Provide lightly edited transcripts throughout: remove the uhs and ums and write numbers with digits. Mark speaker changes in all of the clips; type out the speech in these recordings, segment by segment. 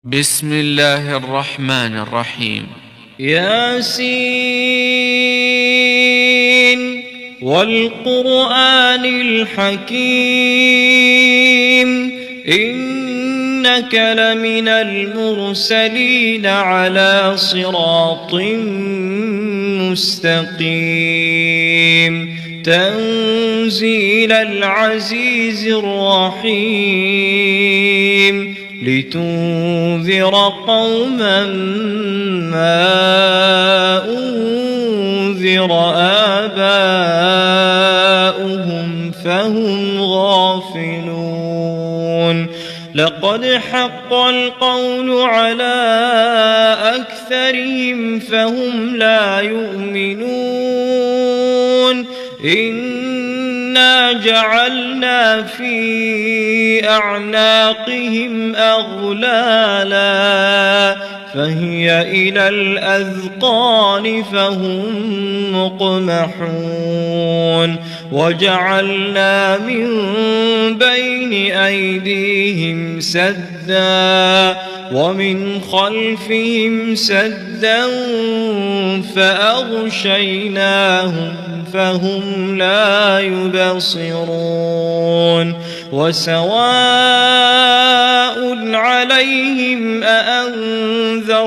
Speaker 1: بسم الله الرحمن الرحيم.
Speaker 2: ياسين والقرآن الحكيم إنك لمن المرسلين على صراط مستقيم تنزيل العزيز الرحيم لتنذر قوما ما أنذر آباؤهم فهم غافلون لقد حق القول على أكثرهم فهم لا يؤمنون إنا جعلنا في أعناقهم أغلالا فهي إلى الأذقان فهم مقمحون وجعلنا من بين أيديهم سدا ومن خلفهم سدا فأغشيناهم فهم لا يبصرون وسواء عليهم أأنذرتهم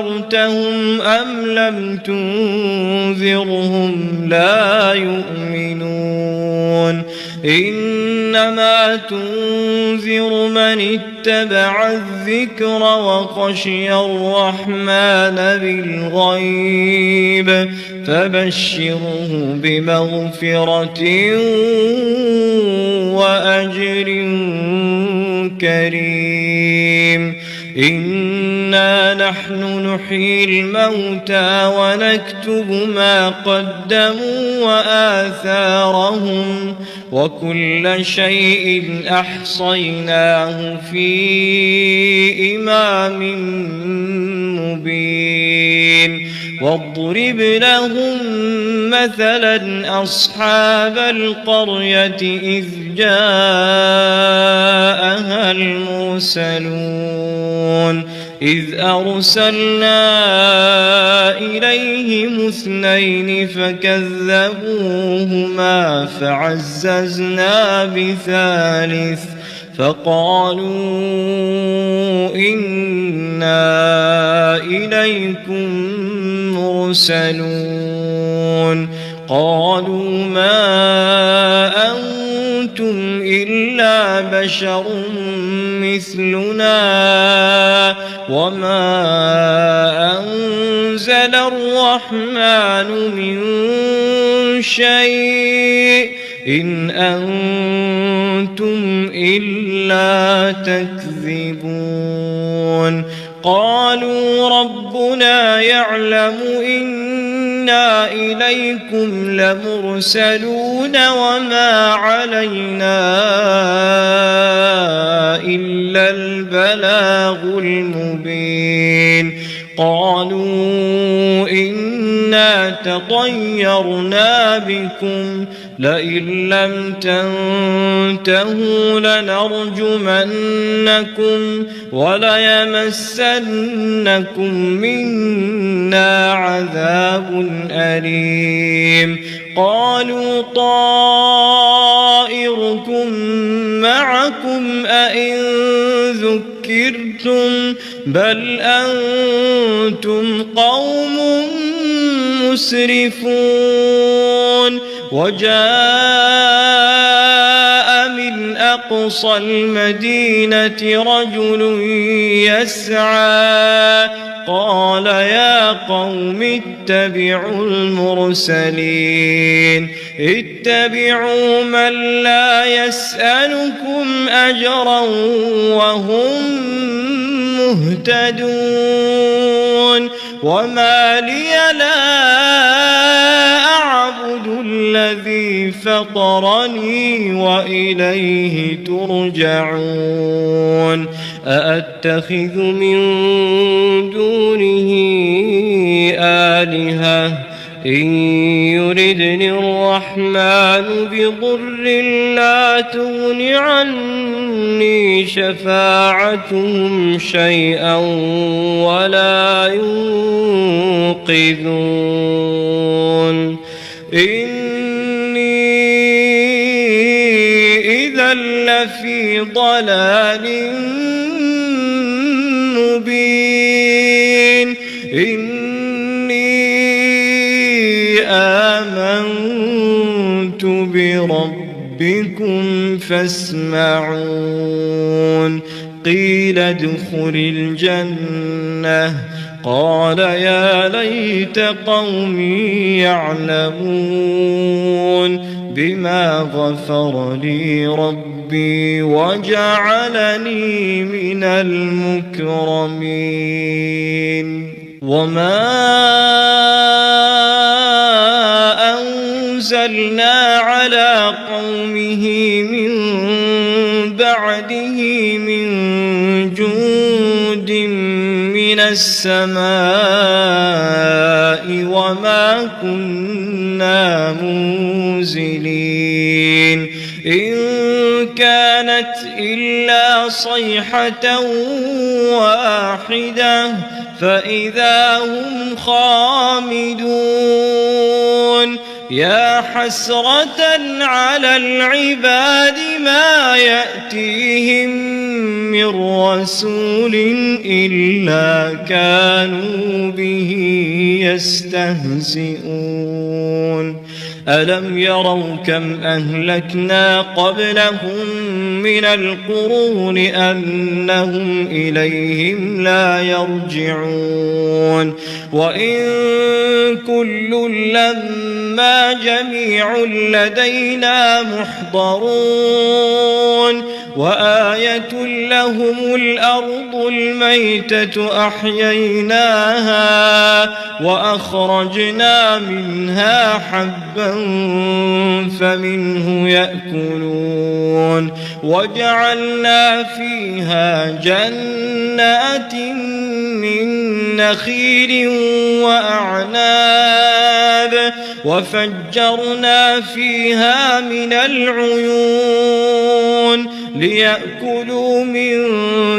Speaker 2: أم لم تنذرهم لا يؤمنون إنما تنذر من اتبع الذكر وخشي الرحمن بالغيب فبشره بمغفرة وأجر كريم إنا نحن نحيي الموتى ونكتب ما قدموا وآثارهم وكل شيء أحصيناه في إمام مبين واضرب لهم مثلا أصحاب القرية إذ جاءها المرسلون إذ أرسلنا إليهم اثنين فكذبوهما فعززنا بثالث فقالوا إنا إليكم مرسلون قالوا ما أنتم إلا بشر مثلنا وما أنزل الرحمن من شيء إن أنتم إلا تكذبون قالوا ربنا يعلم إنا إليكم لمرسلون وما علينا إلا البلاغ المبين قالوا إنا تطيرنا بكم لئن لم تنتهوا لنرجمنكم وليمسنكم منا عذاب أليم قالوا طائركم معكم أئن ذكرتم بل أنتم قوم مسرفون وجاء من أقصى المدينة رجل يسعى قال يا قوم اتبعوا المرسلين اتبعوا من لا يسألكم أجرا وهم مهتدون وما لي لا أعبد الذي فطرني وإليه ترجعون أأتخذ من دونه آلهة إن يردني الرحمن بضر لا تغن عني تغني شفاعتهم شيئا ولا ينقذون إني إذا لفي ضلال مبين إني آمنت بربكم فاسمعون قيل ادخل الجنة قال يا ليت قومي يعلمون بما غفر لي ربي وجعلني من المكرمين وما أنزلنا على قومه من بعده من جند من السماء وما كنا منزلين إن كانت إلا صيحة واحدة فإذا هم خامدون يا حسرة على العباد ما يأتيهم من رسول إلا كانوا به يستهزئون ألم يروا كم أهلكنا قبلهم من القرون أنهم إليهم لا يرجعون وإن كل لما جميع لدينا محضرون وآية لهم الأرض الميتة أحييناها وأخرجنا منها حبا فمنه يأكلون وجعلنا فيها جنات من نخيل وأعناب وفجرنا فيها من العيون ليأكلوا من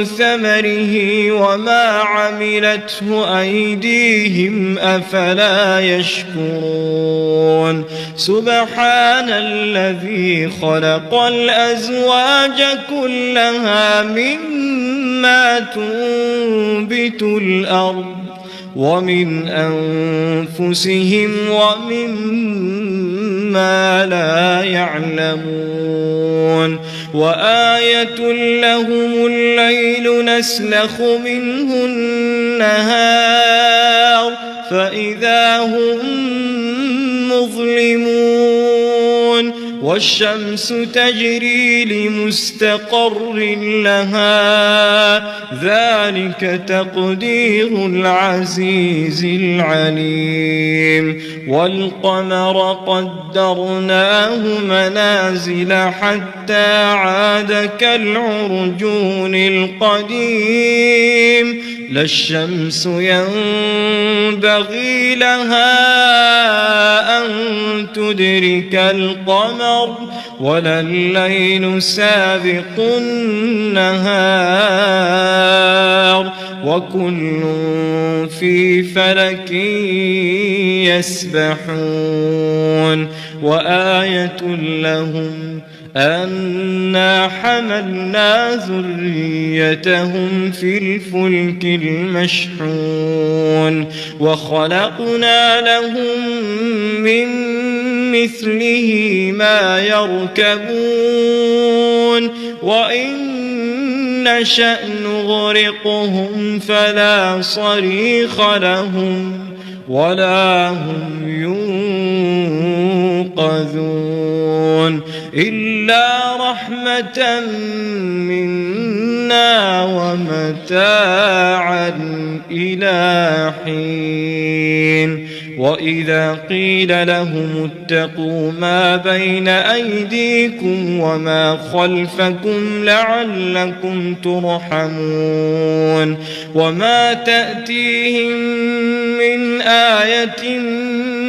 Speaker 2: ثمره وما عملته أيديهم أفلا يشكرون سبحان الذي خلق الأزواج كلها مما تنبت الأرض ومن أنفسهم ومما لا يعلمون وآية لهم الليل نسلخ منه النهار فإذا هم مظلمون والشمس تجري لمستقر لها ذلك تقدير العزيز العليم والقمر قدرناه منازل حتى عاد كالعرجون القديم لا الشمس ينبغي لها أن تدرك القمر ولا الليل سابق النهار وكل في فلك يسبحون وآية لهم أنا حملنا ذريتهم في الفلك المشحون وخلقنا لهم من مثله ما يركبون وإن نشأ نغرقهم فلا صريخ لهم ولا هم ينقذون إلا رحمة منا ومتاعا إلى حين وإذا قيل لهم اتقوا ما بين أيديكم وما خلفكم لعلكم ترحمون وما تأتيهم من آية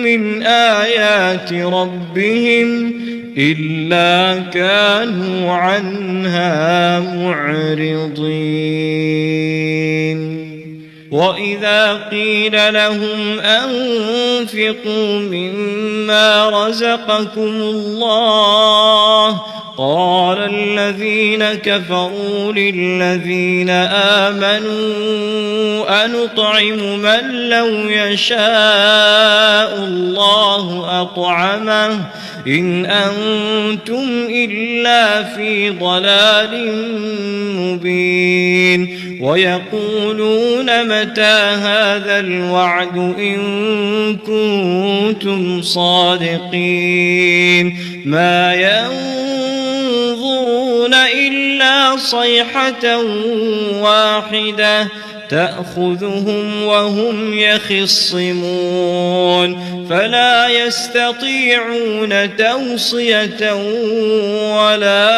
Speaker 2: من آيات ربهم إلا كانوا عنها معرضين. وإذا قيل لهم أنفقوا مما رزقكم الله قال الذين كفروا للذين آمنوا أنطعم من لو يشاء الله أطعمه إن أنتم إلا في ضلال مبين. ويقولون متى هذا الوعد إن كنتم صادقين ما ينظرون إلا صيحة واحدة تأخذهم وهم يخصمون فلا يستطيعون توصية ولا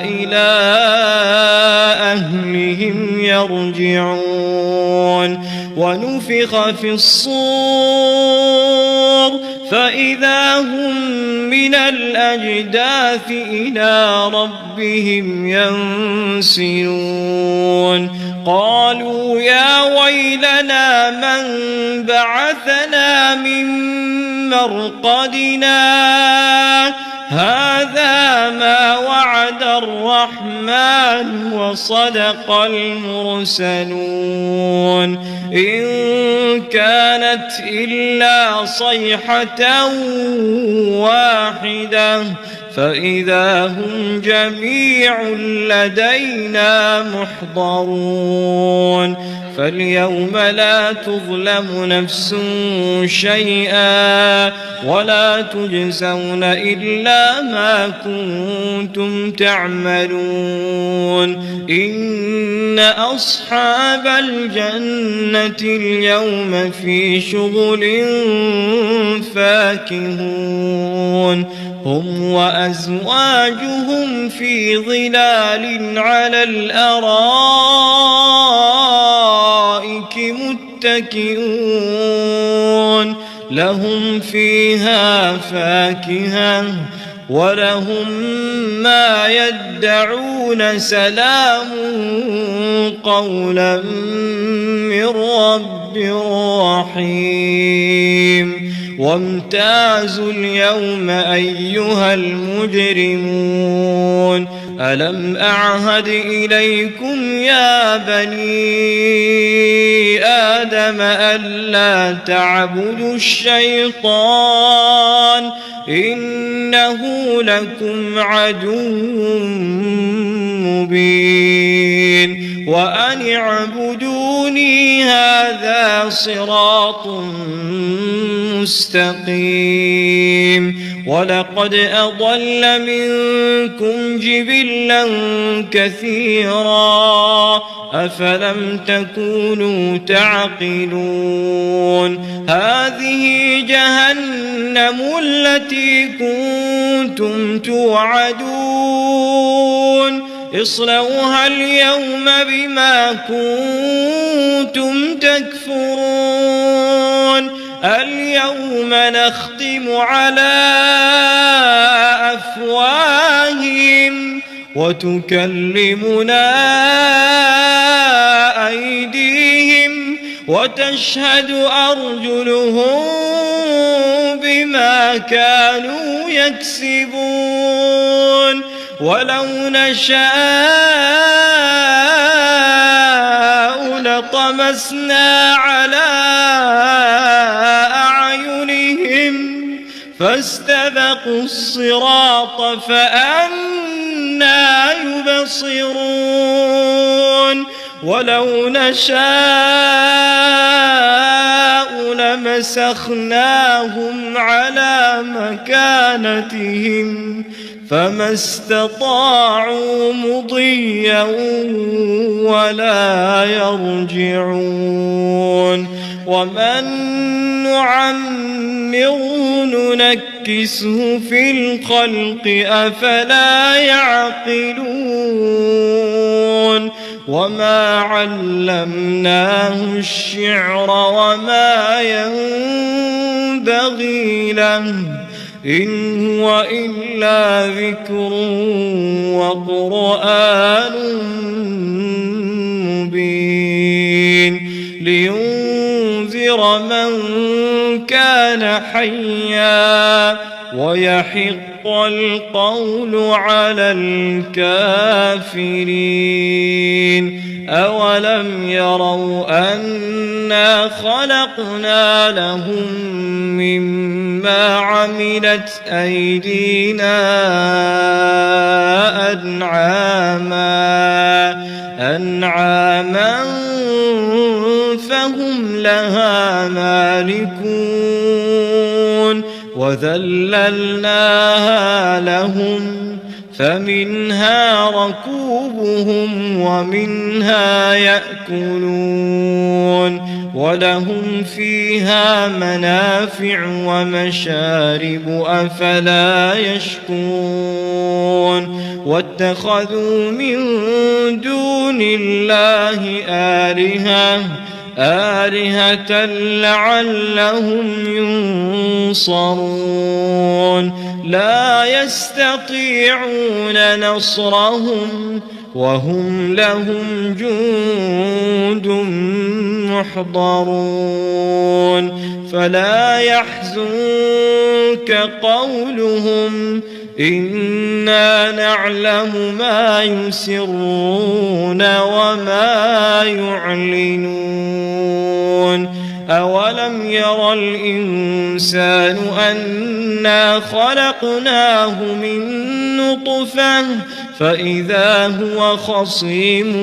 Speaker 2: إلى أهلهم يرجعون. ونفخ في الصور فإذا هم من الأجداث إلى ربهم ينسلون. قالوا يا ويلنا من بعثنا من مرقدنا هذا ما وعد الرحمن وصدق المرسلون إن كانت إلا صيحة واحدة فإذا هم جميع لدينا محضرون. فاليوم لا تظلم نفس شيئا ولا تجزون إلا ما كنتم تعملون. إن أصحاب الجنة اليوم في شغل فاكهون هم وأزواجهم في ظلال على الأرائك متكئون لهم فيها فاكهة ولهم ما يدعون سلام قولا من رب رحيم. وامتازوا اليوم أيها المجرمون ألم أعهد إليكم يا بني آدم ألا تعبدوا الشيطان إنه لكم عدو مبين. وأن اعبدوني هذا صراط مستقيم. ولقد أضل منكم جبلا كثيرا أفلم تكونوا تعقلون. هذه جهنم التي كنتم توعدون اصلوها اليوم بما كنتم تكفرون. اليوم نختم على أفواههم وتكلمنا أيديهم وتشهد أرجلهم بما كانوا يكسبون. ولو نشاء لطمسنا على أعينهم فاستبقوا الصراط فأنى يبصرون. ولو نشاء لمسخناهم على مكانتهم فما استطاعوا مضيا ولا يرجعون. ومن نعمره ننكسه في الخلق أفلا يعقلون. وما علمناه الشعر وما ينبغي له إن هو إلا ذكر وقرآن مبين لينذر من كان حيا ويحق القول على الكافرين أولم يروا أنا خلقنا لهم مما عملت أيدينا أنعاما فهم لها مالكون وذللناها لهم فمنها ركوبهم ومنها يأكلون ولهم فيها منافع ومشارب أفلا يشكرون واتخذوا من دون الله آلهة لعلهم ينصرون لا يستطيعون نصرهم وهم لهم جند محضرون فلا يحزنك قولهم إنا نعلم ما يسرون وما يعلنون أولم ير الإنسان أنا خلقناه من نطفة فإذا هو خصيم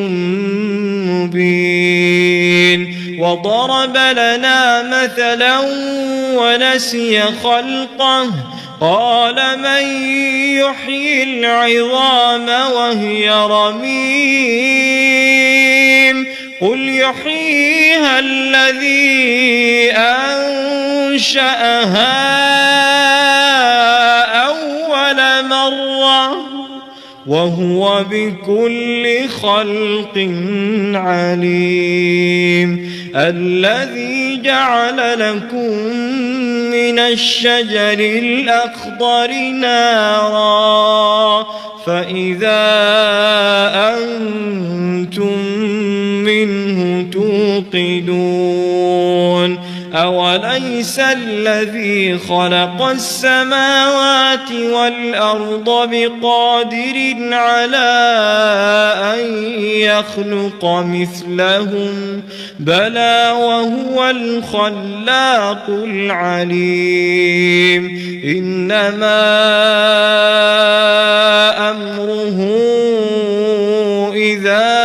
Speaker 2: مبين وضرب لنا مثلا ونسي خلقه قال من يحيي العظام وهي رميم قل يحييها الذي أنشأها أول مرة وهو بكل خلق عليم الذي جعل لكم من الشجر الأخضر نارا فإذا أنتم منه توقدون أوليس الذي خلق السماوات والأرض بقادر على أن يخلق مثلهم بلى وهو الخلاق العليم إنما أمره إذا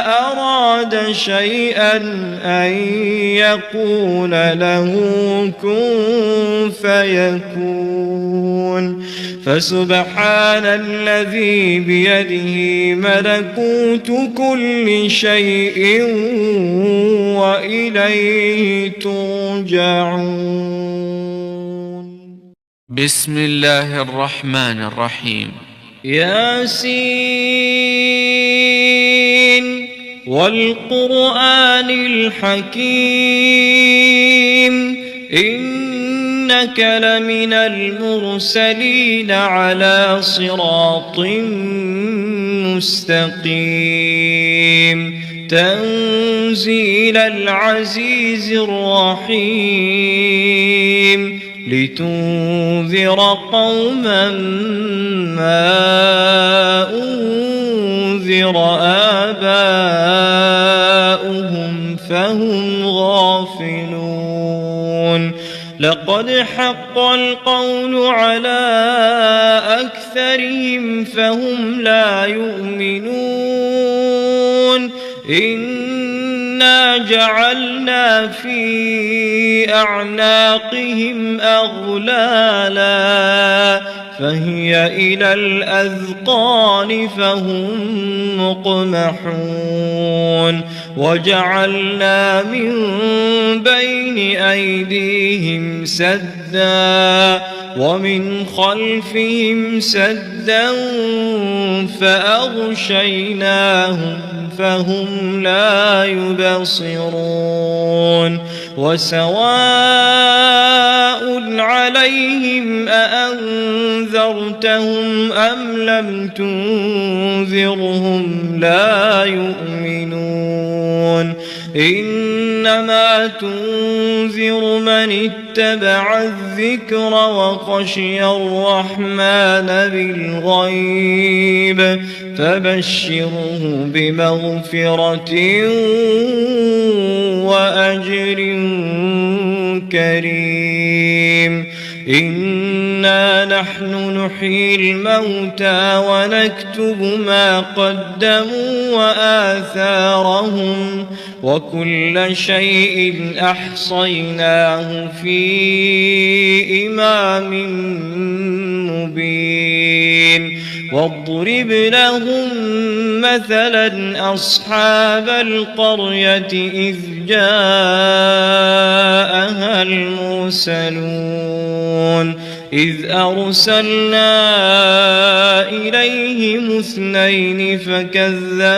Speaker 2: أراد شيئا أن يقول له كن فيكون فسبحان الذي بيده ملكوت كل شيء وإليه ترجعون.
Speaker 1: بسم الله الرحمن الرحيم.
Speaker 2: ياسين والقرآن الحكيم إنك لمن المرسلين على صراط مستقيم تنزيل العزيز الرحيم لتنذر قوما ما أنذر آباؤهم فهم غافلون لقد حق القول على أكثرهم فهم لا يؤمنون إنا جعلنا في أعناقهم أغلالا فهي إلى الأذقان فهم مقمحون وجعلنا من بين أيديهم سدا ومن خلفهم سدا فأغشيناهم فهم لا يبصرون وسواء عليهم أأنذرتهم أم لم تنذرهم لا يؤمنون إنما تنذر من اتبع الذكر وخشي الرحمن بالغيب فبشره بمغفرة وأجر كريم إنا نحن نحيي الموتى ونكتب ما قدموا وآثارهم وكل شيء أحصيناه في إمام مبين واضرب لهم مثلا أصحاب القرية إذ جاءها المرسلون إذ أرسلنا إليهم اثنين فكذبوهما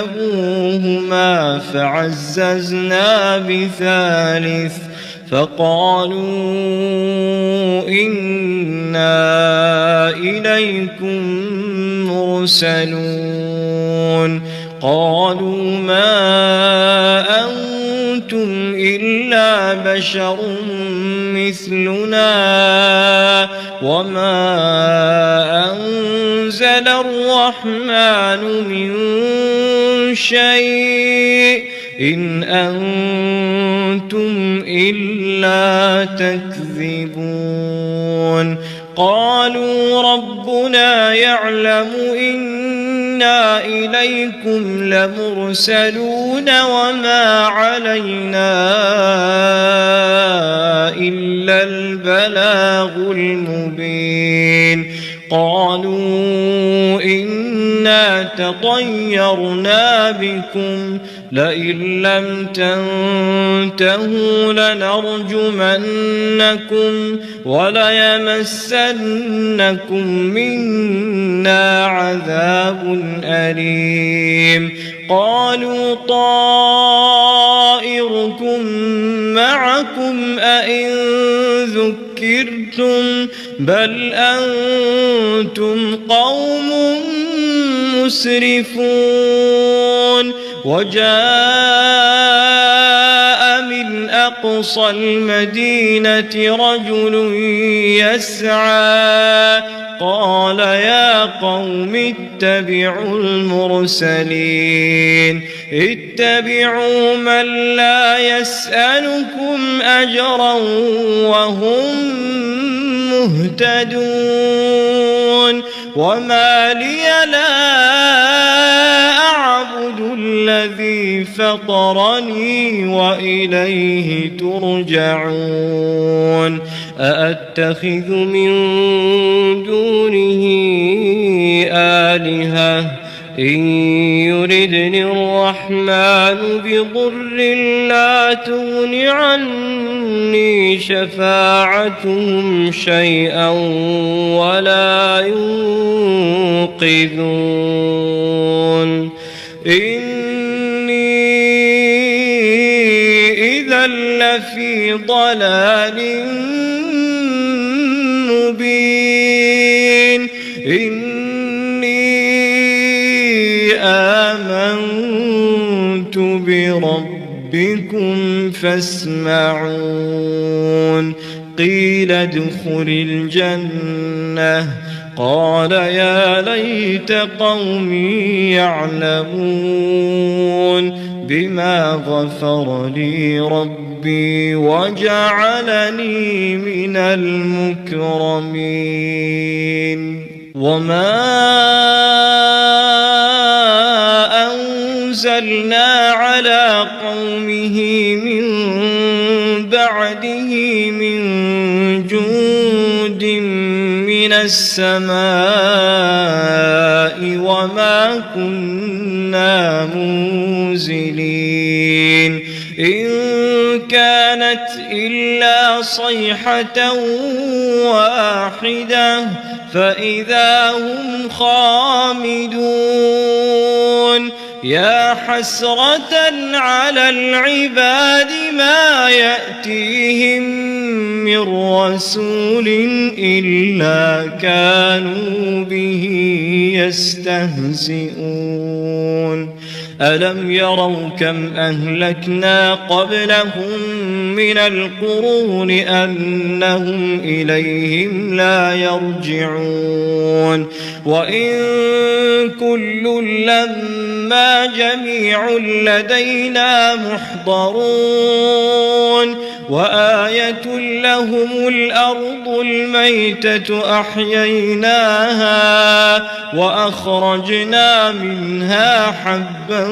Speaker 2: فعززنا بثالث فقالوا إنا إليكم مرسلون قالوا ما أنتم إلا بشر مثلنا وما أنزل الرحمن من شيء إن أنتم إلا تكذبون قالوا ربنا يعلم إنا إليكم لمرسلون وما علينا إلا البلاغ المبين قالوا إنا تطيرنا بكم لئن لم تنتهوا لنرجمنكم وليمسنكم منا عذاب أليم قالوا طائركم معكم أئن ذكرتم بل أنتم قوم مسرفون وجاء من أقصى المدينة رجل يسعى قال يا قوم اتبعوا المرسلين اتبعوا من لا يسألكم أجرا وهم مهتدون وما لي لا أعبد الذي فطرني وإليه ترجعون أأتخذ من دونه آلهة إن يردني الرحمن بضر لا تغن عني شفاعتهم شيئا ولا ينقذون إني إذا لفي ضلال مبين آمنت بربكم فاسمعون قيل ادخل الجنة قال يا ليت قومي يعلمون بما غفر لي ربي وجعلني من المكرمين وما أنزلنا على قومه من بعده من جند من السماء وما كنا منزلين إن كانت إلا صيحة واحدة فإذا هم خامدون يا حسرة على العباد ما يأتيهم من رسول إلا كانوا به يستهزئون ألم يروا كم أهلكنا قبلهم من القرون أنهم إليهم لا يرجعون وإن كل لما جميع لدينا محضرون وآية لهم الأرض الميتة أحييناها وأخرجنا منها حبا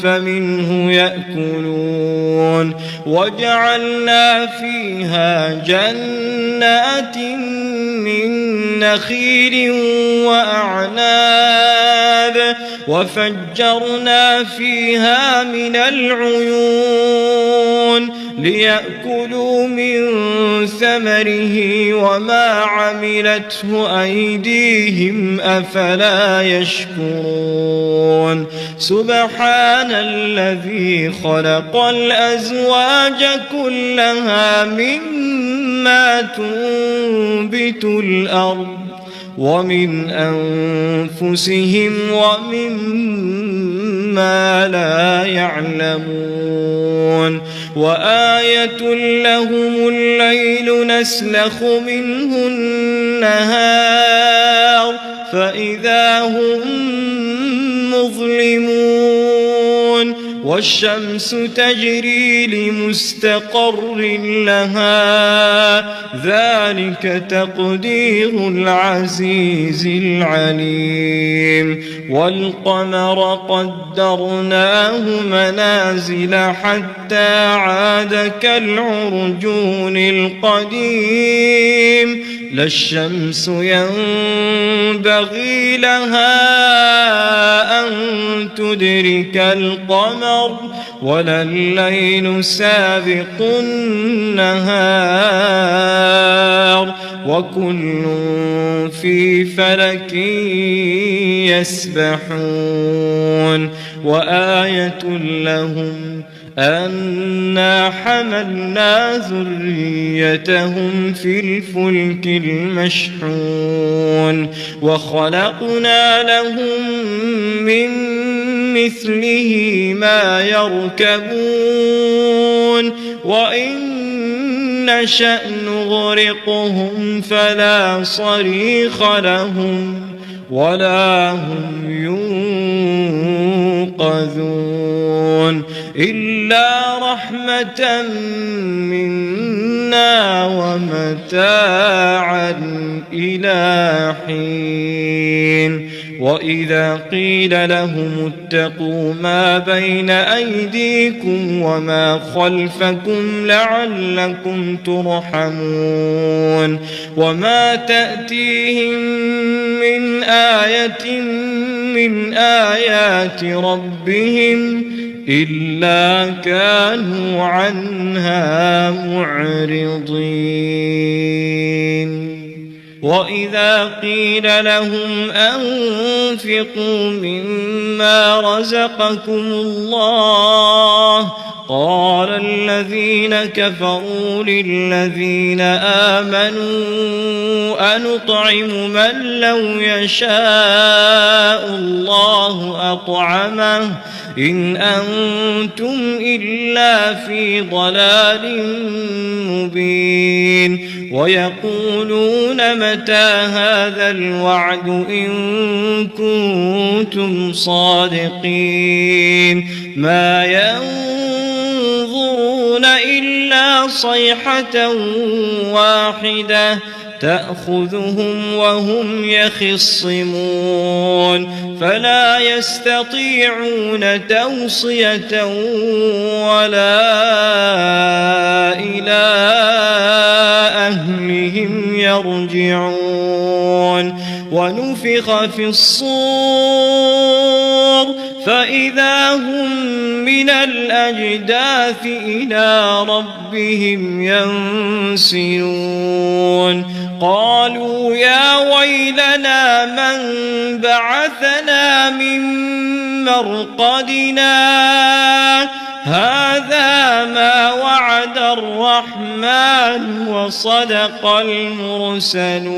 Speaker 2: فمنه يأكلون وجعلنا فيها جنات من نخيل وأعناب وفجرنا فيها من العيون ليأكلوا من ثمره وما عملته أيديهم أفلا يشكرون سبحان الذي خلق الأزواج كلها مما تنبت الأرض ومن أنفسهم ومما لا يعلمون وآية لهم الليل نسلخ منه النهار فإذا هم مظلمون والشمس تجري لمستقر لها ذلك تقدير العزيز العليم والقمر قدرناه منازل حتى عاد كالعرجون القديم لا الشمس ينبغي لها أن تدرك القمر ولا الليل سابق النهار وكل في فلك يسبحون وآية لهم أنا حملنا ذريتهم في الفلك المشحون وخلقنا لهم من مثله ما يركبون وإن نشأ نغرقهم فلا صريخ لهم ولا هم ينقذون إلا رحمة منا ومتاعا إلى حين وإذا قيل لهم اتقوا ما بين أيديكم وما خلفكم لعلكم ترحمون وما تأتيهم من آية من آيات ربهم إلا كانوا عنها معرضين وإذا قيل لهم أنفقوا مما رزقكم الله قال الذين كفروا للذين آمنوا أنطعم من لو يشاء الله أطعمه إن أنتم إلا في ضلال مبين ويقولون متى هذا الوعد إن كنتم صادقين ما ينظرون إلا صيحة واحدة تأخذهم وهم يخصمون فلا يستطيعون توصية ولا إلى أهلهم يرجعون ونفخ في الصور فإذا هم من الأجداث إلى ربهم ينسلون قالوا يا ويلنا من بعثنا من مرقدنا هذا ما وعد الرحمن وصدق المرسلون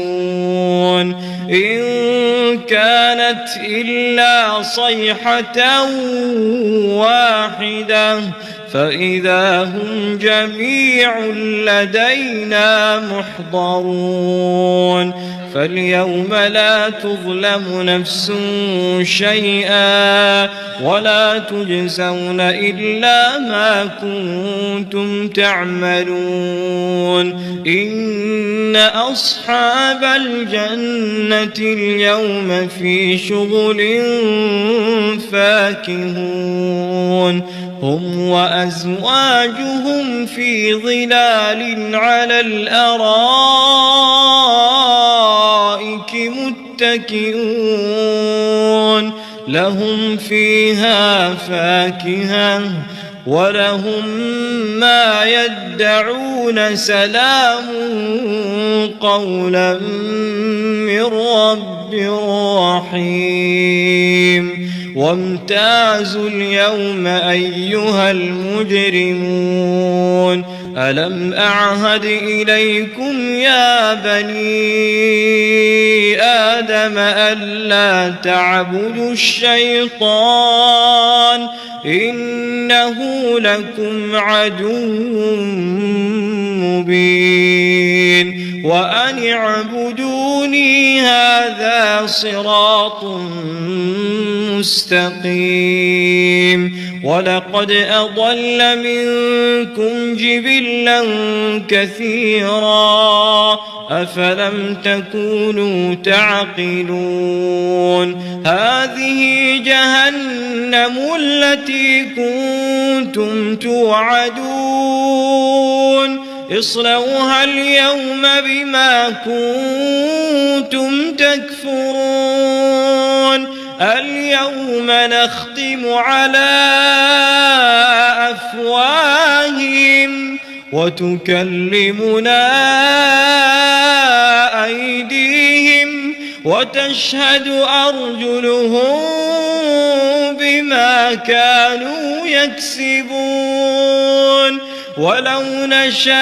Speaker 2: إن كانت إلا صيحة واحدة فإذا هم جميع لدينا محضرون فاليوم لا تظلم نفس شيئا ولا تجزون إلا ما كنتم تعملون إن أصحاب الجنة اليوم في شغل فاكهون هم وأزواجهم في ظلال على الأرائك متكئون لهم فيها فاكهة ولهم ما يدعون سلام قولا من رب رحيم وامتازوا اليوم أيها المجرمون ألم أعهد إليكم يا بني آدم ألا تعبدوا الشيطان إنه لكم عدو مبين وأن اعبدوني هذا صراط مستقيم ولقد أضل منكم جبلا كثيرا أفلم تكونوا تعقلون هذه جهنم التي كنتم توعدون اصلوها اليوم بما كنتم تكفرون اليوم نختم على أفواههم وتكلمنا أيديهم وتشهد أرجلهم بما كانوا يكسبون ولو نشاء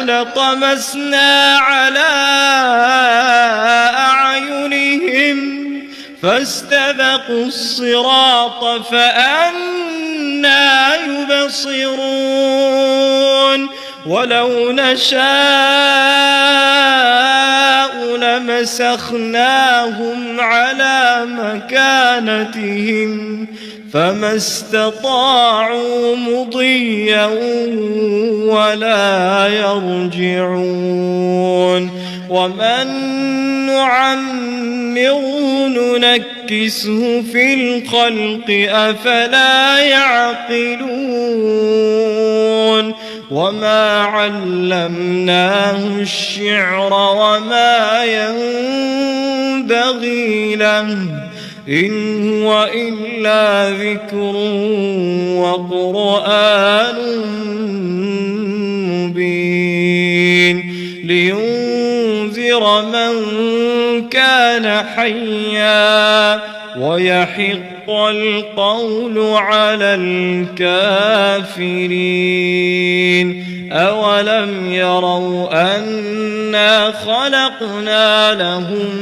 Speaker 2: لطمسنا على أعينهم فاستبقوا الصراط فأنى يبصرون ولو نشاء لمسخناهم على مكانتهم فما استطاعوا مضيا ولا يرجعون ومن نعمره ننكسه في الخلق أفلا يعقلون وما علمناه الشعر وما ينبغي له إن هو إلا ذكر وقرآن مبين لينذر من كان حيا ويحق القول على الكافرين أولم يروا أنا خلقنا لهم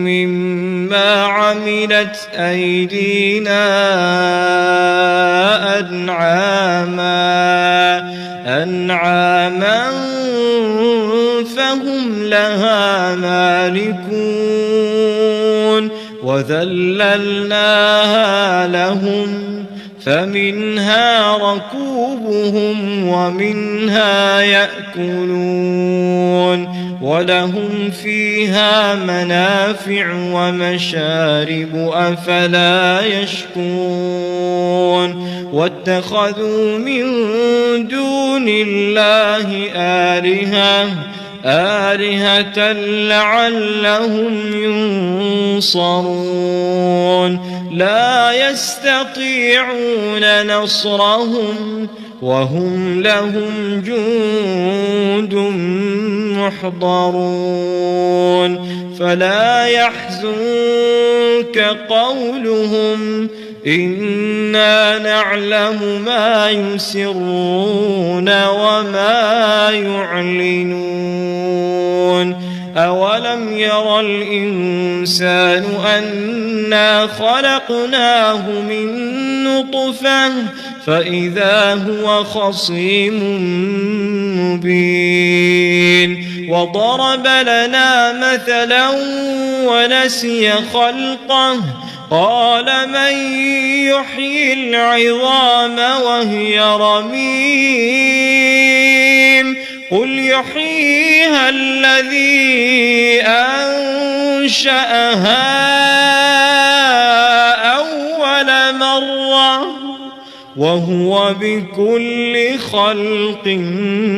Speaker 2: مما عملت أيدينا أنعاما فهم لها مالكون وذللناها لهم فمنها ركوبهم ومنها يأكلون ولهم فيها منافع ومشارب أفلا يشكرون واتخذوا من دون الله آلهة آلهة لعلهم ينصرون لا يستطيعون نصرهم وهم لهم جند محضرون فلا يحزنك قولهم إنا نعلم ما يسرون وما يعلنون أولم ير الإنسان أنا خلقناه من نطفة فإذا هو خصيم مبين وضرب لنا مثلا ونسي خلقه قال من يحيي العظام وهي رميم قل يحييها الذي أنشأها أول مرة وهو بكل خلق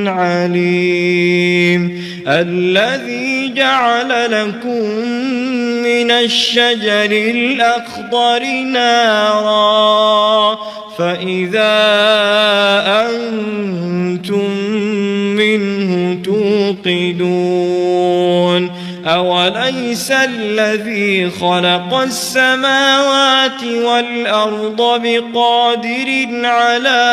Speaker 2: عليم الذي جعل لكم من الشجر الأخضر نارا فإذا أنتم منه توقدون أوليس الذي خلق السماوات والأرض بقادر على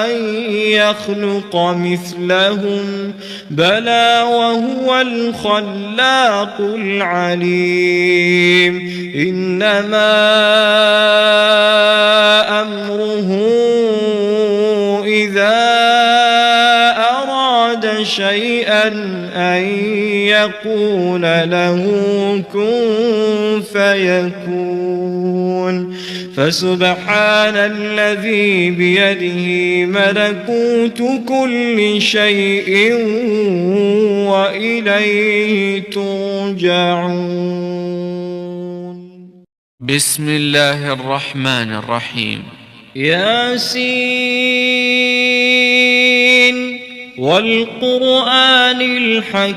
Speaker 2: أن يخلق مثلهم بلى وهو الخلاق العليم إنما أمره إذا أراد شيئا أن يقول له كن فيكون فسبحان الذي بيده ملكوت كل شيء وإليه ترجعون
Speaker 1: بسم الله الرحمن الرحيم
Speaker 2: ياسين والقرآن الحكيم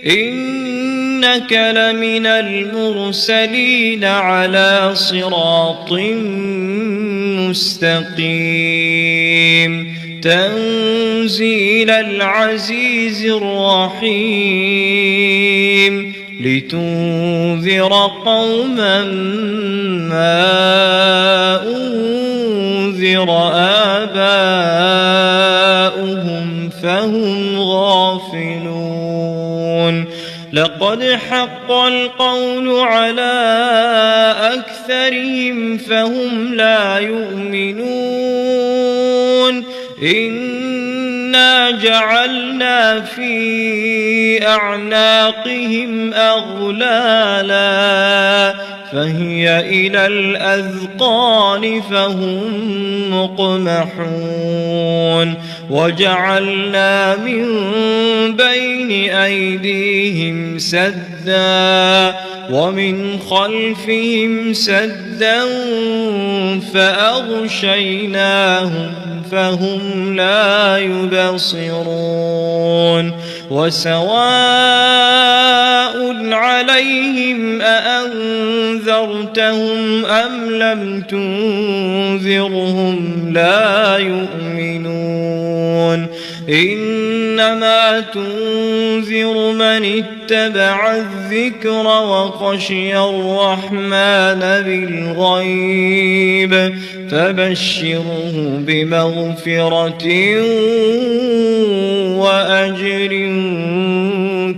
Speaker 2: إنك لمن المرسلين على صراط مستقيم تنزيل العزيز الرحيم لتنذر قوما ما أنذر آباؤهم فهم غافلون لقد حق القول على أكثرهم فهم لا يؤمنون إنا جعلنا في أعناقهم أغلالا فهي إلى الأذقان فهم مقمحون وجعلنا من بين أيديهم سدا ومن خلفهم سدا فأغشيناهم فهم لا يبصرون وسواء عليهم أأنذرتهم أم لم تنذرهم لا يؤمنون إنما تنذر من اتبع الذكر وخشي الرحمن بالغيب فبشره بمغفرة وأجر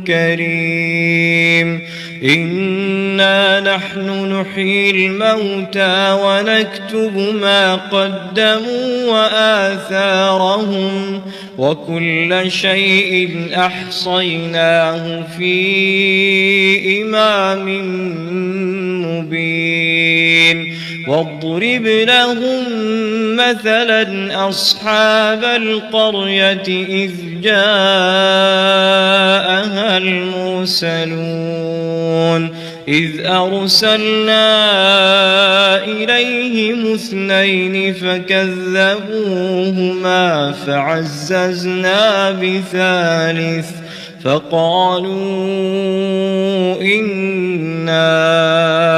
Speaker 2: كريم إنا نحن نحيي الموتى ونكتب ما قدموا وآثارهم وكل شيء أحصيناه في إمام مبين واضرب لهم مثلا أصحاب القرية إذ جاءها المرسلون إذ أرسلنا إليهم 2 فكذبوهما فعززنا ب3 فقالوا إنا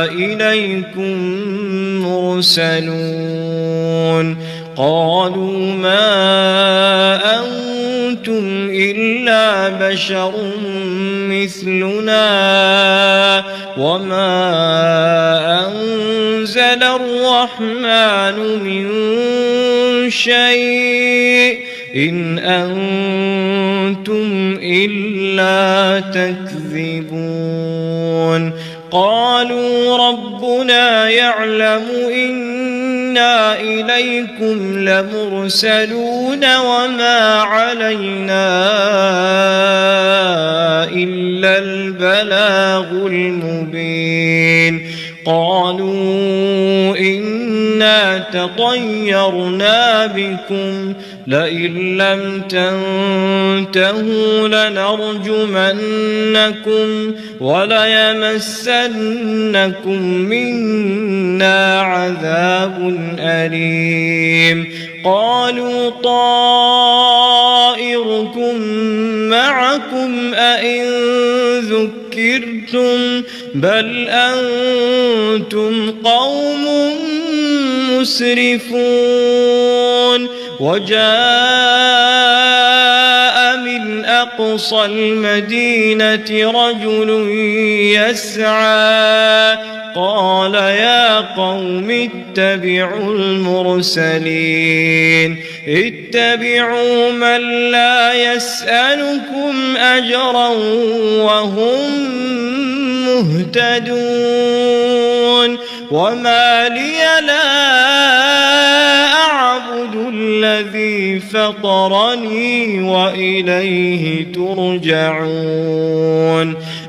Speaker 2: إليكم مرسلون قالوا ما أنتم إلا بشر مثلنا وما أنزل الرحمن من شيء إن أنتم إلا تكذبون قالوا ربنا يعلم إنا إليكم لمرسلون وما علينا إلا البلاغ المبين قالوا إنا تطيرنا بكم لئن لم تنتهوا لنرجمنكم وليمسنكم منا عذاب أليم قالوا طائركم معكم أئن ذكرتم بل أنتم قوم مسرفون وجاء من أقصى المدينة رجل يسعى قال يا قوم اتبعوا المرسلين اتبعوا من لا يسألكم أجرا وهم مهتدون وما لي لا أعبد الذي فطرني وإليه ترجعون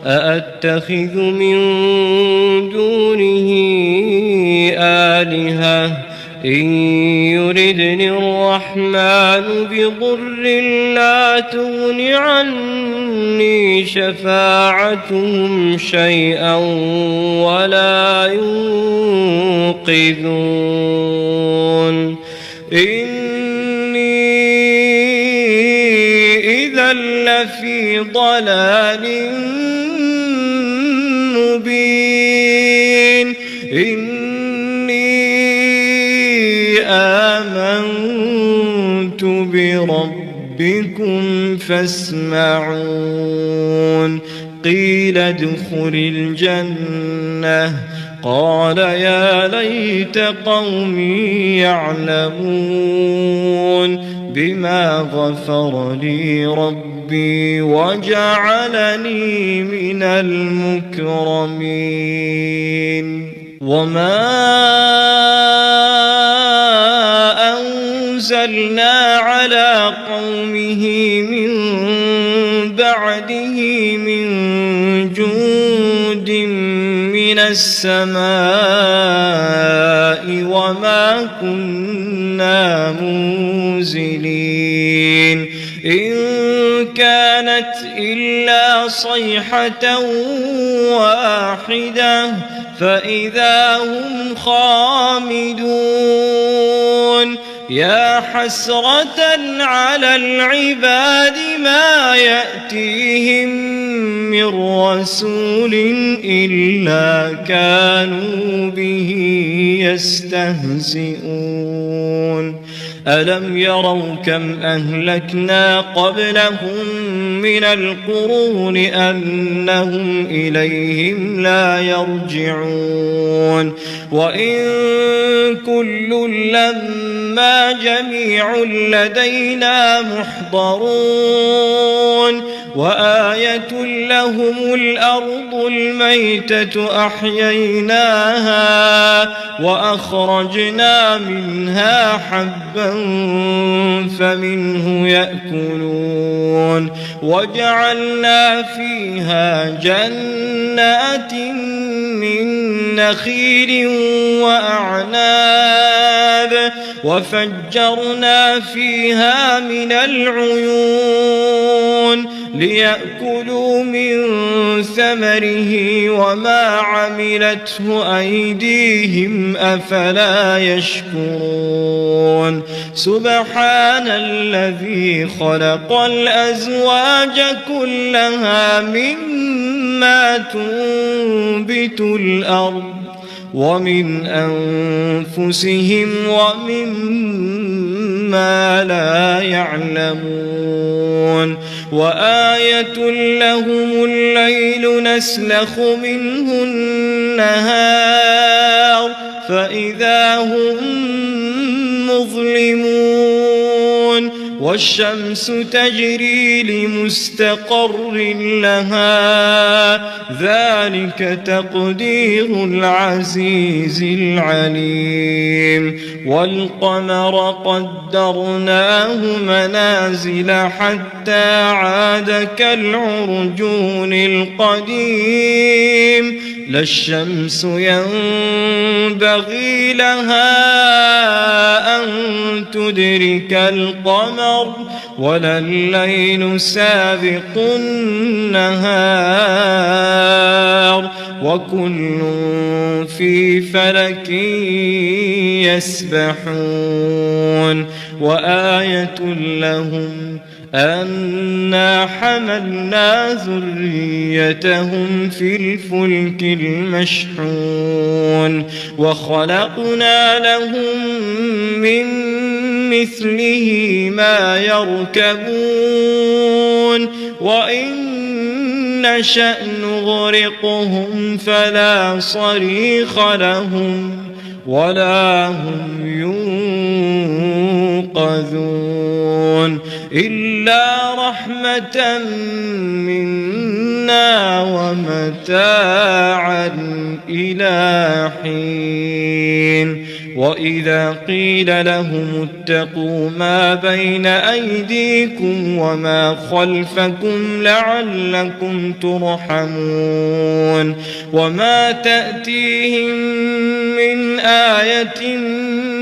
Speaker 2: أأتخذ من دونه آلهة إن يردني الرحمن بضر لا تغن عني شفاعتهم شيئا ولا ينقذون إني إذا لفي ضلال مبين آمنت بربكم فاسمعون قيل ادخل الجنة قال يا ليت قومي يعلمون بما غفر لي ربي وجعلني من المكرمين وما أنزلنا على قومه من بعده من جند من السماء وما كنا منزلين إن كانت إلا صيحة واحدة فإذا هم خامدون يا حسرة على العباد ما يأتيهم من رسول إلا كانوا به يستهزئون ألم يروا كم أهلكنا قبلهم من القرون أنهم إليهم لا يرجعون وإن كل لما جميع لدينا محضرون وآية لهم الأرض الميتة أحييناها وأخرجنا منها حبا فمنه يأكلون وجعلنا فيها جنات من نخيل وأعناب وفجرنا فيها من العيون ليأكلوا من ثمره وما عملته أيديهم أفلا يشكرون سبحان الذي خلق الأزواج كلها مما تنبت الأرض ومن أنفسهم ومما لا يعلمون وآية لهم الليل نسلخ منه النهار فإذا هم مظلمون والشمس تجري لمستقر لها ذلك تقدير العزيز العليم والقمر قدرناه منازل حتى عاد كالعرجون القديم لا الشمس ينبغي لها أن تدرك القمر ولا الليل سابق النهار وكل في فلك يسبحون وآية لهم أنا حملنا ذريتهم في الفلك المشحون وخلقنا لهم من مثله ما يركبون وإن نشأ نغرقهم فلا صريخ لهم ولا هم ينقذون إلا رحمة منا ومتاعا إلى حين وإذا قيل لهم اتقوا ما بين أيديكم وما خلفكم لعلكم ترحمون وما تأتيهم من آية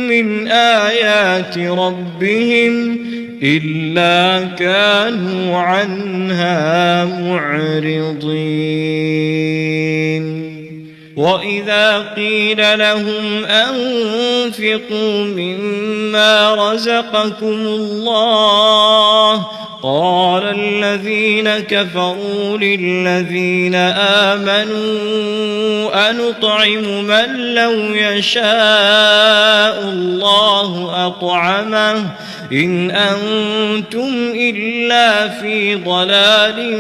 Speaker 2: من آيات ربهم إلا كانوا عنها معرضين وإذا قيل لهم أنفقوا مما رزقكم الله قال الذين كفروا للذين آمنوا أنطعم من لو يشاء الله أطعمه إن أنتم إلا في ضلال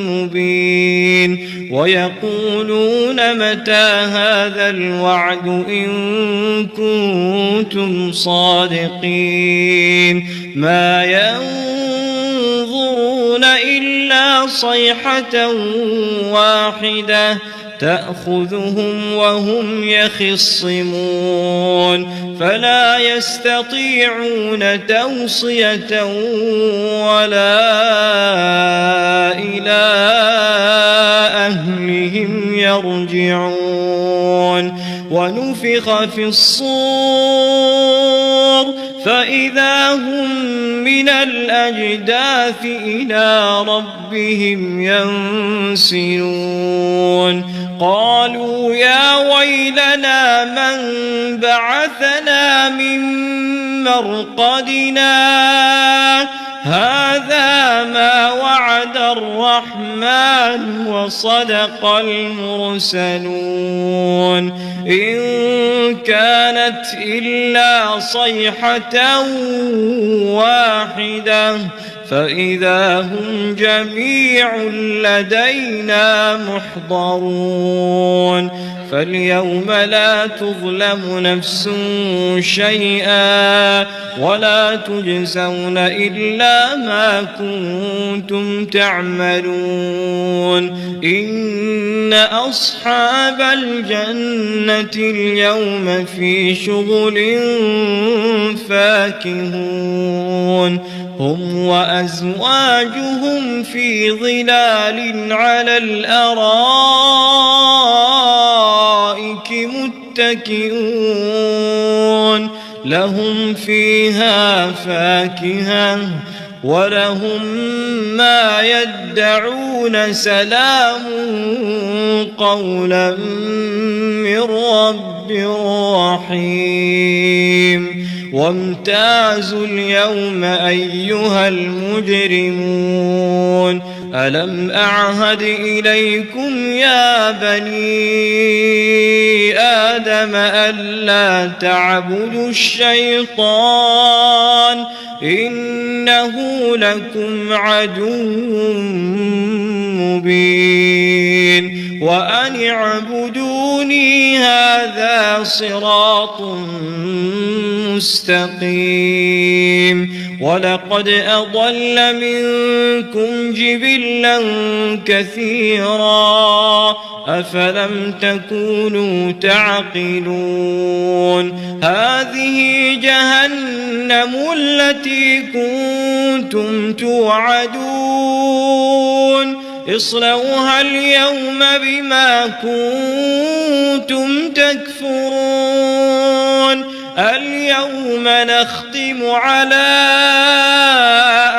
Speaker 2: مبين ويقولون متى هذا الوعد إن كنتم صادقين ما ينظرون إلا صيحة واحدة تأخذهم وهم يخصمون فلا يستطيعون توصية ولا إلى أهلهم يرجعون ونفخ في الصور فإذا هم من الأجداث إلى ربهم ينسلون قالوا يا ويلنا من بعثنا من مرقدنا هذا ما وعد الرحمن وصدق المرسلون إن كانت إلا صيحة واحدة فإذا هم جميع لدينا محضرون فاليوم لا تظلم نفس شيئا ولا تجزون إلا ما كنتم تعملون إن أصحاب الجنة اليوم في شغل فاكهون هم وأزواجهم في ظلال على الأرائك متكئون لهم فيها فاكهة ولهم ما يدعون سلام قولا من رب رحيم وامتازوا اليوم أيها المجرمون ألم أعهد إليكم يا بني آدم ألا تعبدوا الشيطان إنه لكم عدو مبين وأن اعبدوني هذا صراط مستقيم ولقد أضل منكم جبلا كثيرا أفلم تكونوا تعقلون هذه جهنم التي كنتم توعدون اصلوها اليوم بما كنتم تكفرون اليوم نختم على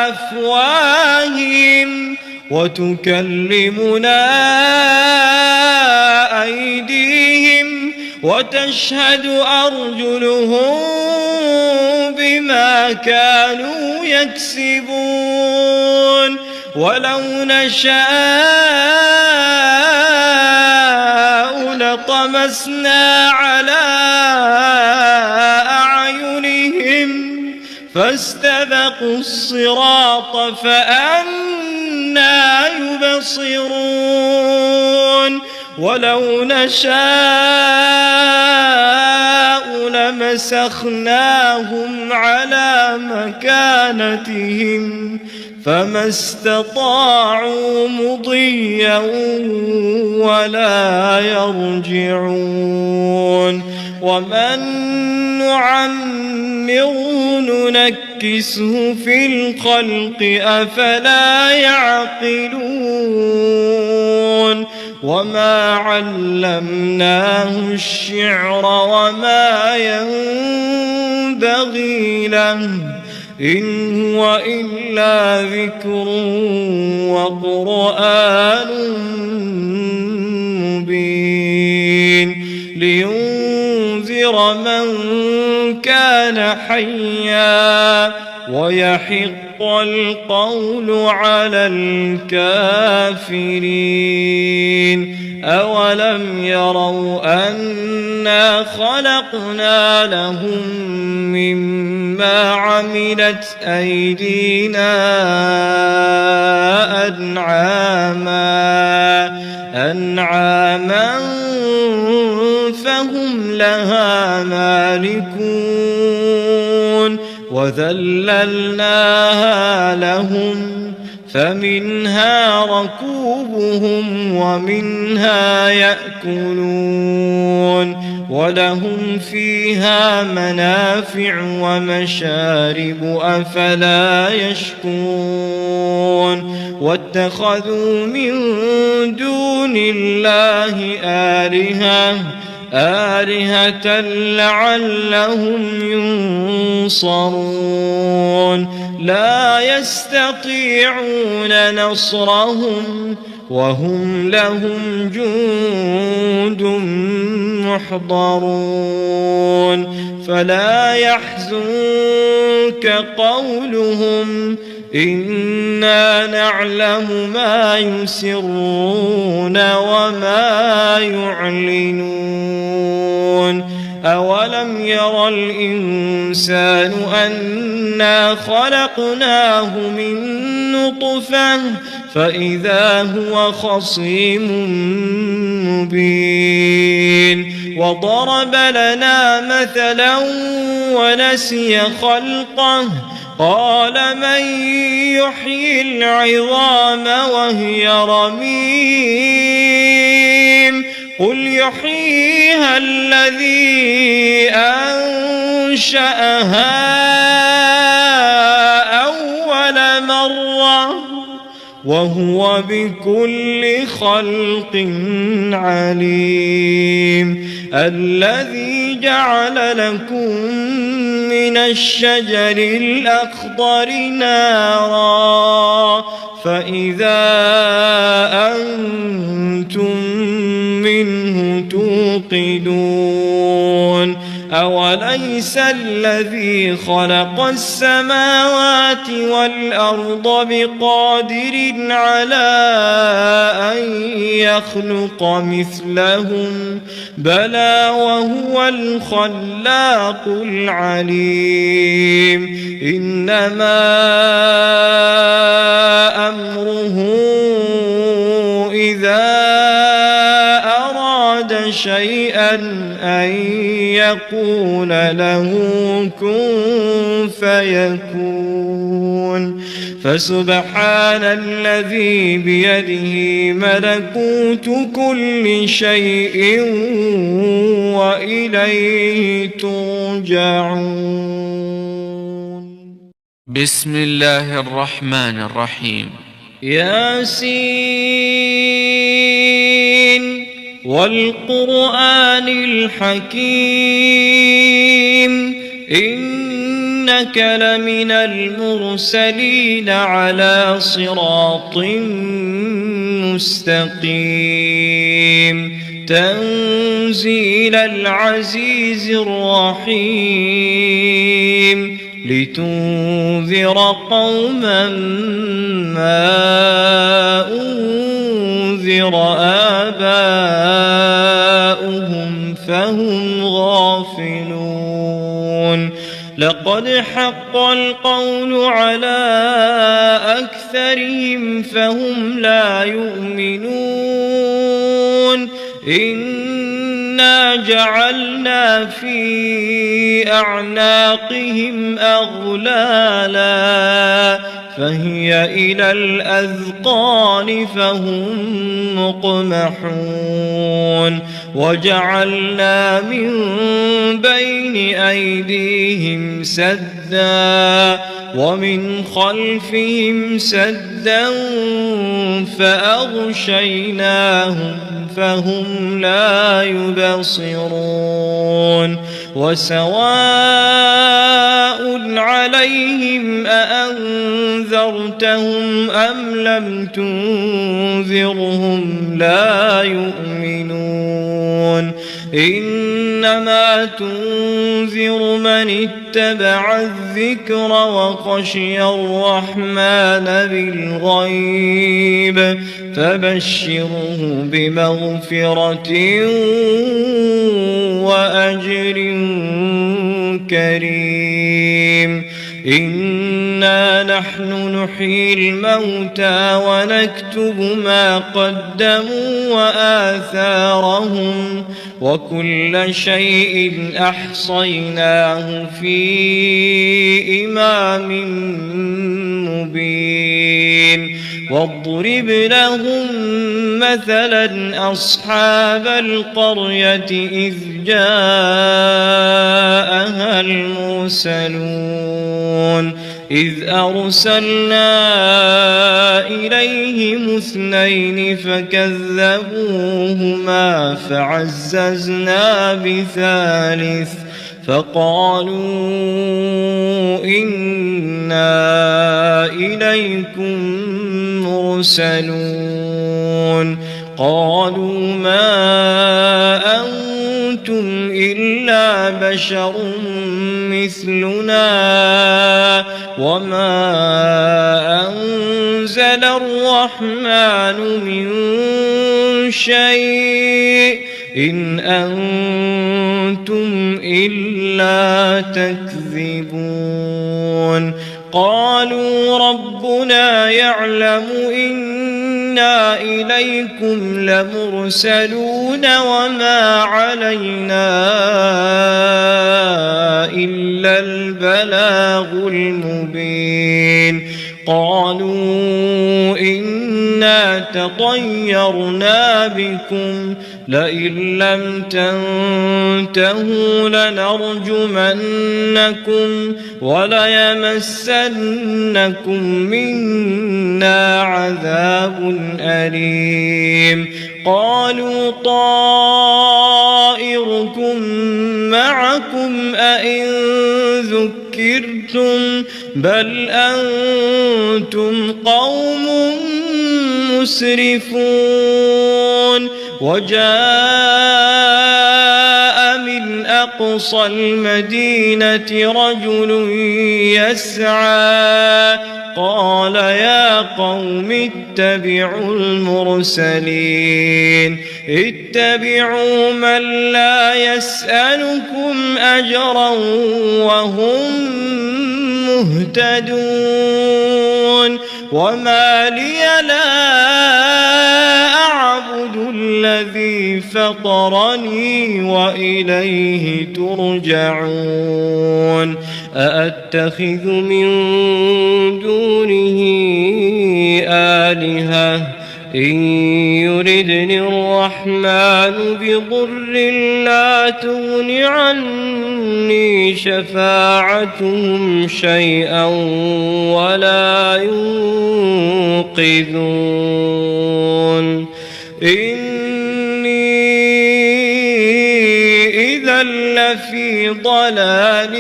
Speaker 2: أفواههم وتكلمنا أيديهم وتشهد أرجلهم بما كانوا يكسبون ولو نشاء لطمسنا على أعينهم فاستبقوا الصراط فأنى يبصرون ولو نشاء لمسخناهم على مكانتهم فما استطاعوا مضيا ولا يرجعون ومن نعمره ننكسه في الخلق أفلا يعقلون وما علمناه الشعر وما ينبغي له إن هو إلا ذكر وقرآن مبين لينذر من كان حيا ويحق القول على الكافرين أولم يروا أنا خلقنا لهم مما عملت أيدينا أنعاما فهم لها مالكون وذللناها لهم فمنها ركوبهم ومنها يأكلون ولهم فيها منافع ومشارب أفلا يشكرون واتخذوا من دون الله آلهة لعلهم ينصرون لا يستطيعون نصرهم وهم لهم جند محضرون فلا يحزنك قولهم إنا نعلم ما يسرون وما يعلنون أولم ير الإنسان أنا خلقناه من نطفة فإذا هو خصيم مبين وضرب لنا مثلا ونسي خلقه قال من يحيي العظام وهي رميم قل يحييها الذي أنشأها أول مرة وهو بكل خلق عليم الذي جعل لكم من الشجر الأخضر نارا فإذا أنتم منه توقدون أوليس الذي خلق السماوات والأرض بقادر على أن يخلق مثلهم بلى وهو الخلاق العليم إنما أمره إذا أراد شيئا أن يقول له كن فيكون فسبحان الذي بيده ملكوت كل شيء وإليه ترجعون.
Speaker 1: بسم الله الرحمن الرحيم.
Speaker 2: ياسين والقرآن الحكيم إنك لمن المرسلين على صراط مستقيم تنزيل العزيز الرحيم لتنذر قوما ما أنذر آباؤهم فهم غافلون لقد حق القول على أكثرهم فهم لا يؤمنون إنا جعلنا في أعناقهم أغلالا فهي إلى الأذقان فهم مقمحون وجعلنا من بين أيديهم سدا ومن خلفهم سدا فأغشيناهم فهم لا يبصرون وسواء عليهم أأنذرتهم أم لم تنذرهم لا يؤمنون إنما تنذر من اتبع الذكر وخشي الرحمن بالغيب فبشره بمغفرة وأجر كريم إنا نحن نحيي الموتى ونكتب ما قدموا وآثارهم وكل شيء أحصيناه في إمام مبين واضرب لهم مثلا أصحاب القرية إذ جاءها المرسلون إذ أرسلنا إليهم اثنين فكذبوهما فعززنا بثالث فقالوا إنا إليكم مرسلون قالوا ما أنتم إلا بشر مثلنا وما أنزل الرحمن من شيء إن أنتم إلا تكذبون قالوا ربنا يعلم إنا إليكم لمرسلون وما علينا إلا البلاغ المبين قالوا إنا لطيرنا بكم لئن لم تنتهوا لنرجمنكم وليمسنكم منا عذاب أليم قالوا طائركم معكم أئن ذكرتم بل أنتم قوم مسرفون وجاء من أقصى المدينة رجل يسعى قال يا قوم اتبعوا المرسلين اتبعوا من لا يسألكم أجرا وهم مهتدون وما لي لا أعبد الذي فطرني وإليه ترجعون أأتخذ من دونه آلهة إن يردني الرحمن بضر لا تغن عني شفاعتهم شيئا ولا ينقذون إني إذا لفي ضلال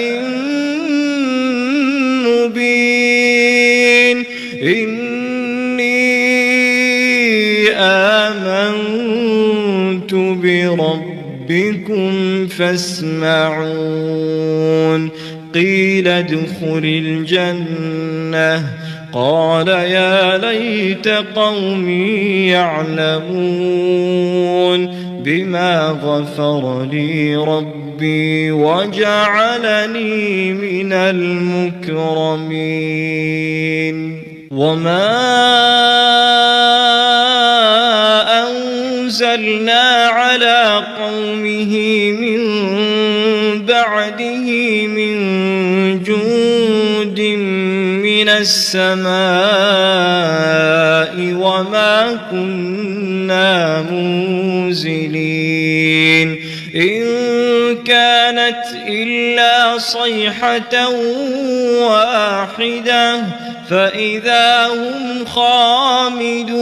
Speaker 2: مبين إني آمنت بربكم فاسمعون قيل ادخل الجنة قال يا ليت قومي يعلمون بما غفر لي ربي وجعلني من المكرمين وما أنزلنا على قومه من بعده من جند من السماء وما كنا منزلين إن كانت إلا صيحة واحدة فإذا هم خامدون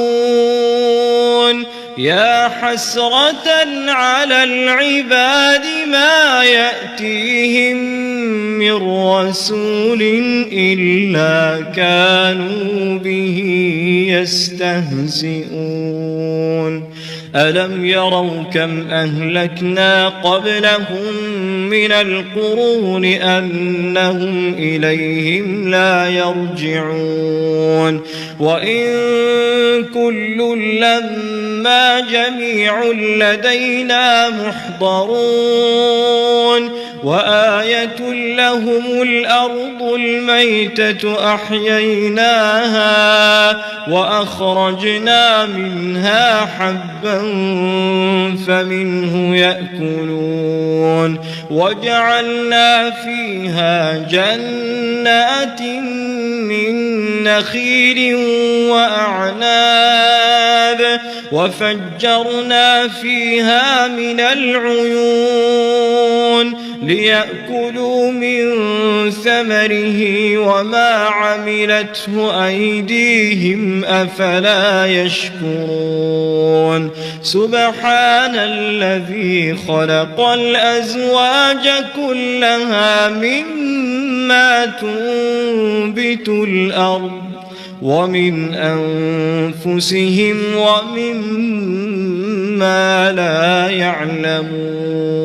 Speaker 2: يا حسرة على العباد ما يأتيهم من رسول إلا كانوا به يستهزئون ألم يروا كم أهلكنا قبلهم من القرون أنهم إليهم لا يرجعون وإن كل لما جميع لدينا محضرون وآية لهم الأرض الميتة أحييناها وأخرجنا منها حبا فمنه يأكلون وجعلنا فيها جنات من نخيل وأعناب وفجرنا فيها من العيون ليأكلوا من ثمره وما عملته أيديهم أفلا يشكرون سبحان الذي خلق الأزواج كلها مما تنبت الأرض ومن أنفسهم ومما لا يعلمون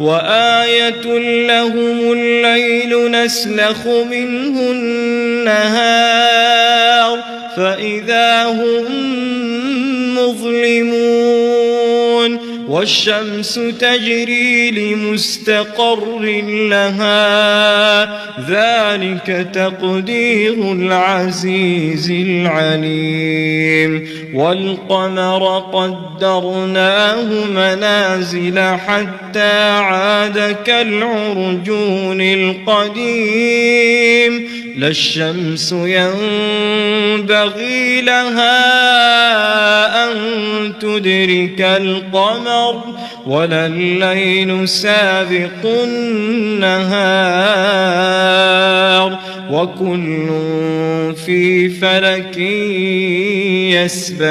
Speaker 2: وآية لهم الليل نسلخ منه النهار فإذا هم مظلمون والشمس تجري لمستقر لها ذلك تقدير العزيز العليم والقمر قدرناه منازل حتى عاد كالعرجون القديم لا الشمس ينبغي لها أن تدرك القمر ولا الليل سابق النهار وكل في فلك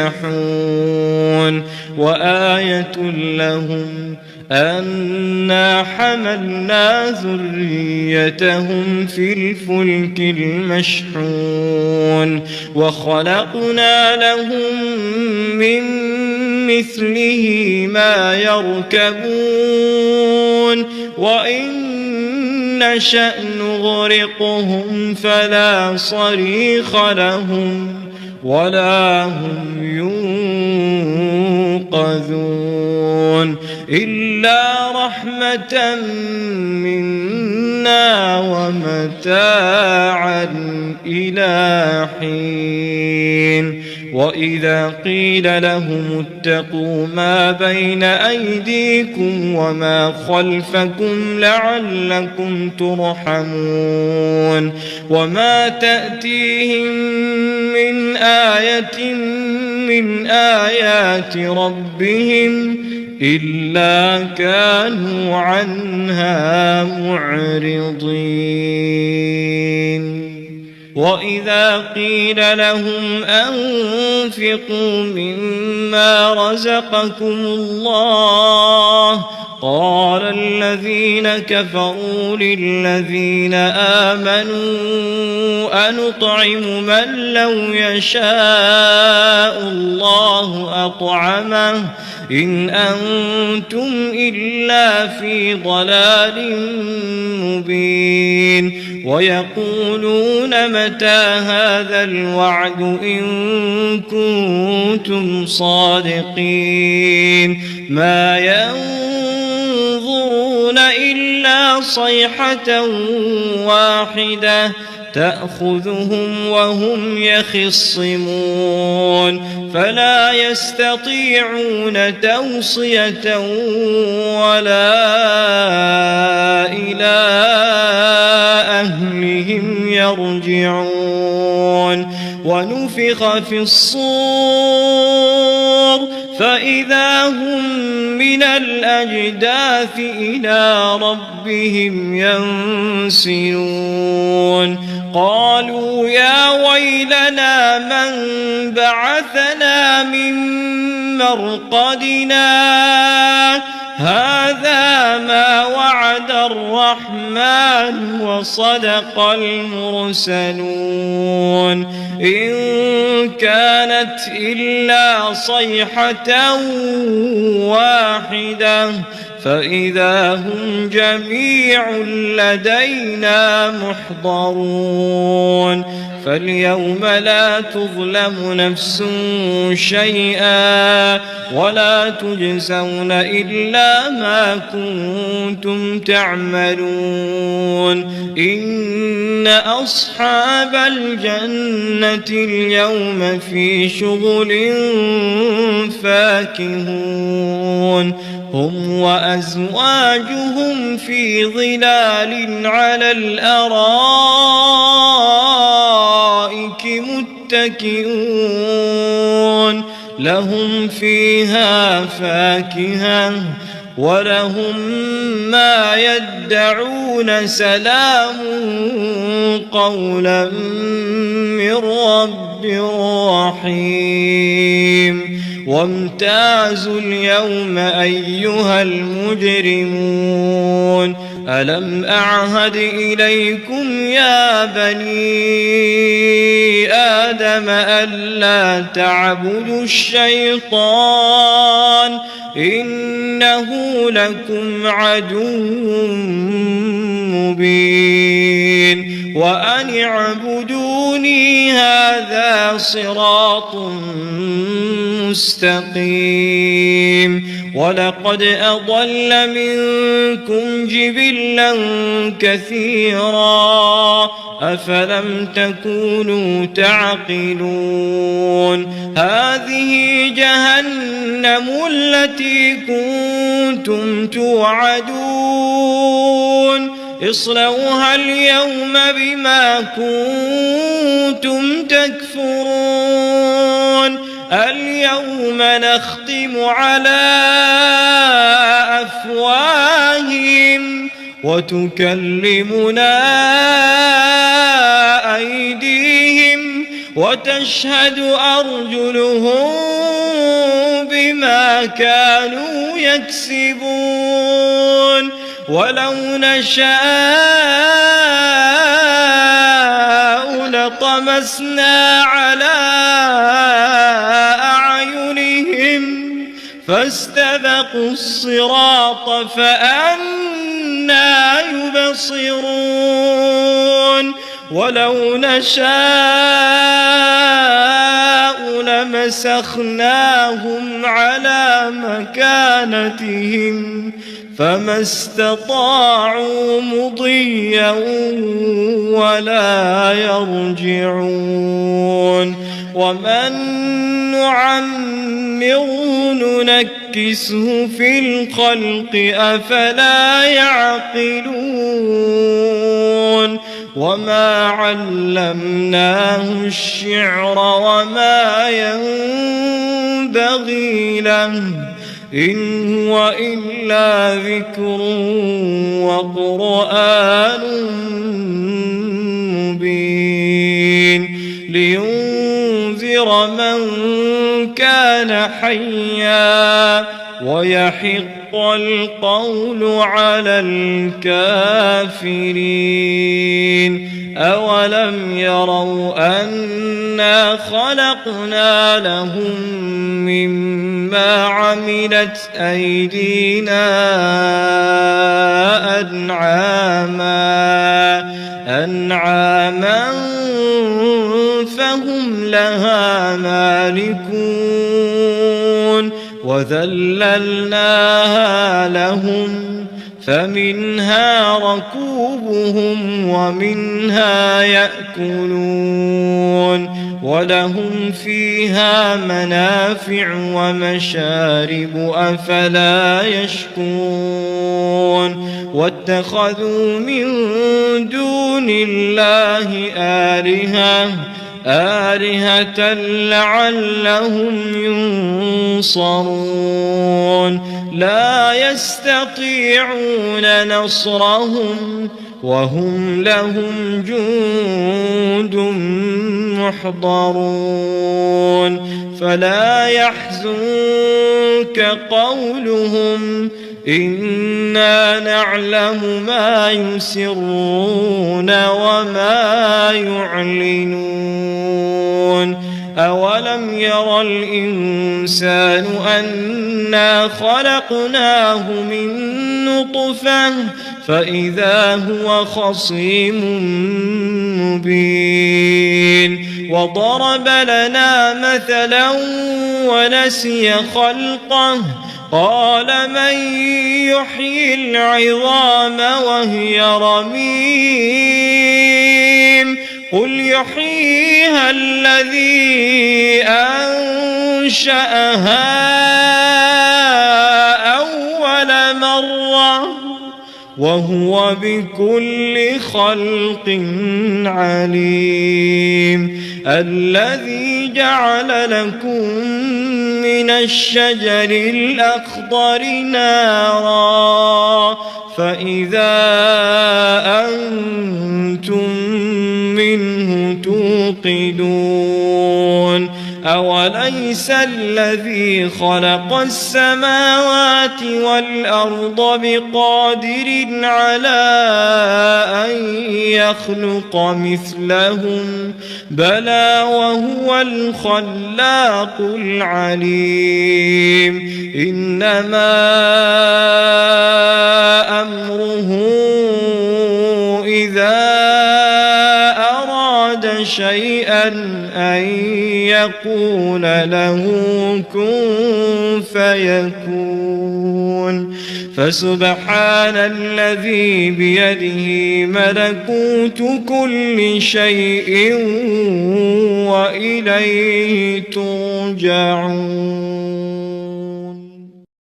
Speaker 2: يسبحون وآية لهم أنا حملنا ذريتهم في الفلك المشحون وخلقنا لهم من مثله ما يركبون وإن نشأ نغرقهم فلا صريخ لهم ولا هم ينقذون إلا رحمة منا ومتاعا إلى حين وإذا قيل لهم اتقوا ما بين أيديكم وما خلفكم لعلكم ترحمون وما تأتيهم من آية من آيات ربهم إلا كانوا عنها معرضين وإذا قيل لهم أنفقوا مما رزقكم الله قال الذين كفروا للذين آمنوا أنطعم من لو يشاء الله أطعمه إن أنتم إلا في ضلال مبين ويقولون متى هذا الوعد إن كنتم صادقين ما ينظرون إلا صيحة واحدة تأخذهم وهم يخصمون فلا يستطيعون توصية ولا إلى أهلهم يرجعون ونفخ في الصور فإذا هم من الأجداث إلى ربهم ينسلون قالوا يا ويلنا من بعثنا من مرقدنا هذا ما وعد الرحمن وصدق المرسلون إن كانت إلا صيحة واحدة فإذا هم جميع لدينا محضرون فاليوم لا تظلم نفس شيئا ولا تجزون إلا ما كنتم تعملون إن أصحاب الجنة اليوم في شغل فاكهون هم وأزواجهم في ظلال على الأرائك متكئون لهم فيها فاكهة ولهم ما يدعون سلام قولا من رب رحيم وامتازوا اليوم أيها المجرمون ألم أعهد إليكم يا بني آدم ألا تعبدوا الشيطان إنه لكم عدو مبين وأن اعبدوني هذا صراط مستقيم ولقد أضل منكم جبلا كثيرا أفلم تكونوا تعقلون هذه جهنم التي كنتم توعدون اصلوها اليوم بما كنتم تكفرون اليوم نختم على أفواههم وتكلمنا أيديهم وتشهد أرجلهم بما كانوا يكسبون ولو نشاء لطمسنا على أعينهم فاستبقوا الصراط فأنى يبصرون ولو نشاء لمسخناهم على مكانتهم فما استطاعوا مضيا ولا يرجعون ومن نعمره ننكسه في الخلق أفلا يعقلون وما علمناه الشعر وما ينبغي له إن هو إلا ذكر وقرآن مبين لينذر من كان حيا ويحق القول على الكافرين أولم يروا أنا خلقنا لهم مما عملت أيدينا أنعاما فهم لها مالكون وذللناها لهم فمنها ركوبهم ومنها يأكلون ولهم فيها منافع ومشارب أفلا يشكرون واتخذوا من دون الله آلهة لعلهم ينصرون لا يستطيعون نصرهم وهم لهم جند محضرون فلا يحزنك قولهم إنا نعلم ما يسرون وما يعلنون أولم ير الإنسان أنا خلقناه من نطفة فإذا هو خصيم مبين وضرب لنا مثلا ونسي خلقه قال من يحيي العظام وهي رميم قل يحييها الذي أنشأها أول مرة وهو بكل خلق عليم الذي جعل لكم من الشجر الأخضر نارا فإذا أنتم منه توقدون أوليس الذي خلق السماوات والأرض بقادر على أن يخلق مثلهم بلى وهو الخلاق العليم إنما أمره إذا أراد شيئا أن يقول له كن فيكون فسبحان الذي بيده ملكوت كل شيء وإليه ترجعون